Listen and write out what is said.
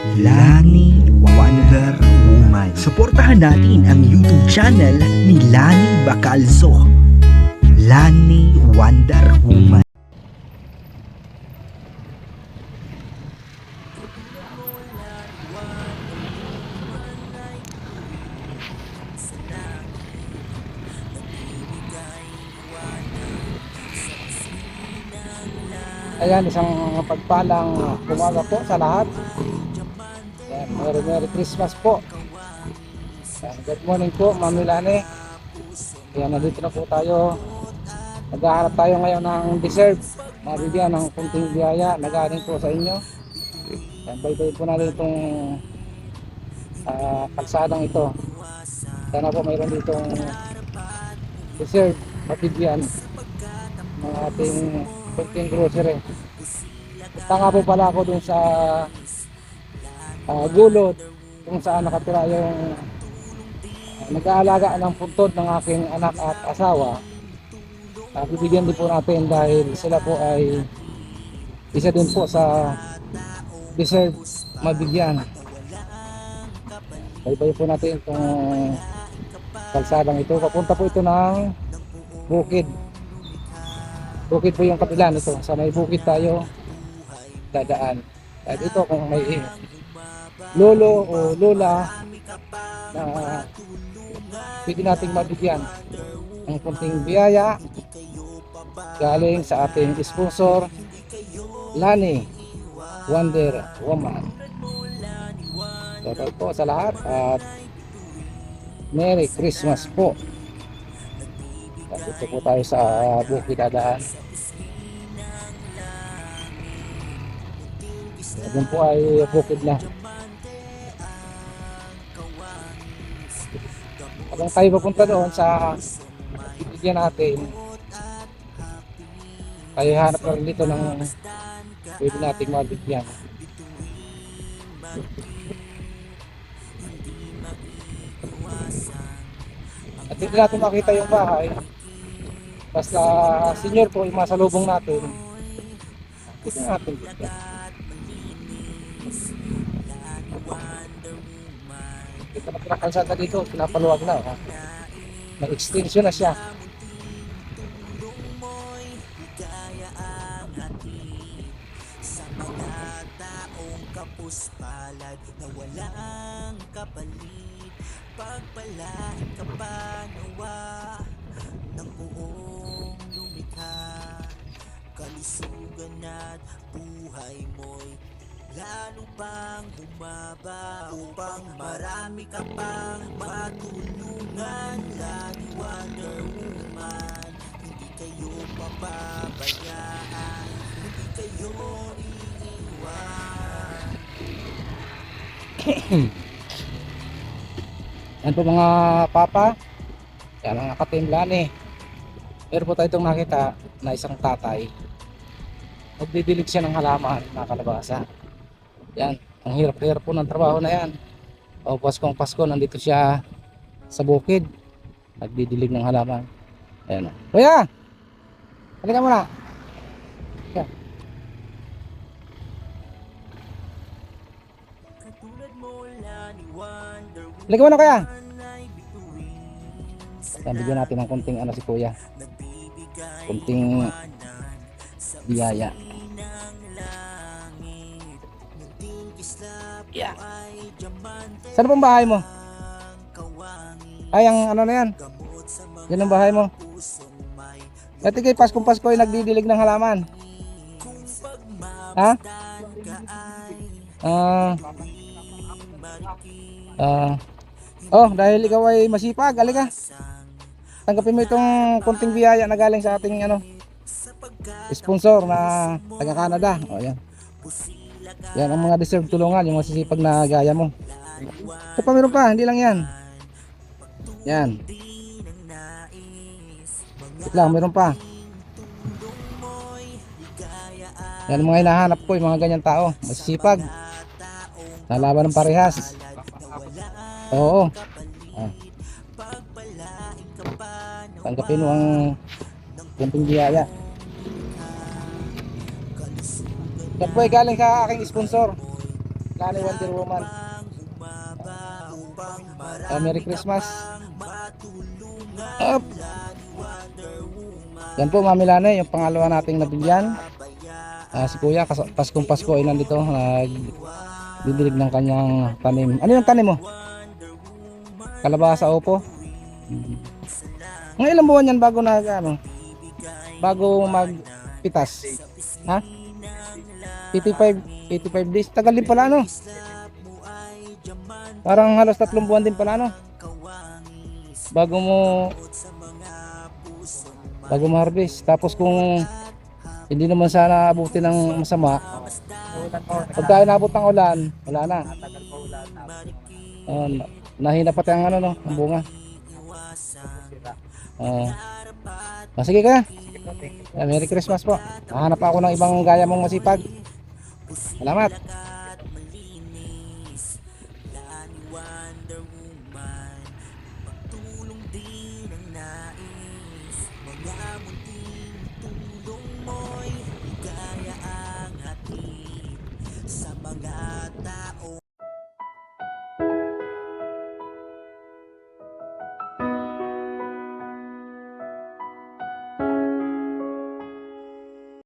Lani Wonder Woman. Suportahan natin ang YouTube channel ni Lani Bacalzo. Lani Wonder Woman. Ayan, isang pagpalang umaga po sa lahat. Ayan, Merry Christmas po. Ayan, good morning po, Ma'am Milane. Ayan, nandito na po tayo. Naghahanap tayo ngayon ng dessert. Mabigyan ng kunting biyaya na galing po sa inyo. Ayan, baybayin po natin itong kalsadang ito. Sana po mayroon ditong dessert, mabigyan ng ating kunting grocery. Punta nga po pala ako dun sa gulod kung saan nakatira yung nag-aalaga ng puntod ng aking anak at asawa. Bibigyan din po natin dahil sila po ay isa din po sa deserve mabigyan. Baybay po natin itong kalsadang ito. Papunta po ito ng bukid. Bukid po yung kapilan ito. Sa may bukid tayo dadaan. At ito kung may lolo o lola na pwede nating mabigyan ng kunting biyaya galing sa ating sponsor Lani Wonder Woman. Shoutout po sa lahat at Merry Christmas po. Dito po tayo sa bukid dadaan. Doon po ay bukid na. Habang tayo papunta doon sa bibigyan natin, tayo hanap na rin dito ng pwede nating mabigyan. At hindi natin makita yung bahay. Basta senior po yung masalubong natin. Ito natin dito. Ito na pinakalsada dito, pinapaluwag na. May extension na siya. Sa mga taong kapuspalad na walang kapalit, pagpalain ka pa nawa ng buong lumikha. Kalusugan at buhay mo'y lalo pang bumaba upang marami ka pang matulungan. Lani Wonder Woman, hindi kayo papabayaan, hindi kayo iiwan. Yan po mga papa, yan ang nakatimlan eh. Meron po tayo itong nakita na isang tatay. Magdidilig siya ng halaman na kalabasa. Yan, ang hirap-hirap po ng trabaho na yan. O Paskong Pasko, nandito siya sa bukid. Nagdidilig ng halaman. Ayan o. Kuya! Halika muna. Yan. Halika muna kuya. Yan, bigyan natin ng kunting ano si kuya. Kunting biyaya. Yeah. Saan pong bahay mo? Ay, ang ano na yan? Yan ang bahay mo. Dati kay Paskong Pasko ay nagdidilig ng halaman. Ha? Oh, dahil ikaw ay masipag, alika. Tanggapin mo itong kunting biyaya na galing sa ating ano, sponsor na taga Canada. Oh, yan. Yan ang mga deserve tulungan, yung masisipag na gaya mo. Ito pa meron pa, hindi lang yan. Yan. Wait lang, meron pa. Yan ang mga hinahanap ko, yung mga ganyan tao. Masisipag. Nalaban ng parehas. Oo. Tanggapin mo ang kunting biyaya. Yan po ay galing sa aking sponsor Lani Wonder Woman. Merry Christmas. Up. Yan po Mami Lani, yung pangalawa nating nabigyan. Si Kuya, Paskong Pasko ay nandito, nagdidilig ng kanyang tanim. Ano yung tanim mo? Kalabasa, opo. Ngayon ilang buwan yan bago bago magpitas? Ha? 85 days. Tagal din pala, ano? Parang halos 3 buwan din pala, ano? Bago mo harvest. Tapos kung hindi naman sana abutin ng masama, pagka inabot ng ulan, wala na. Nahina pati ang ang bunga. Sige ka. Merry Christmas po. Hahanap ako ng ibang gaya mong masipag. Salamat. Lani Wonder Woman, magtulong din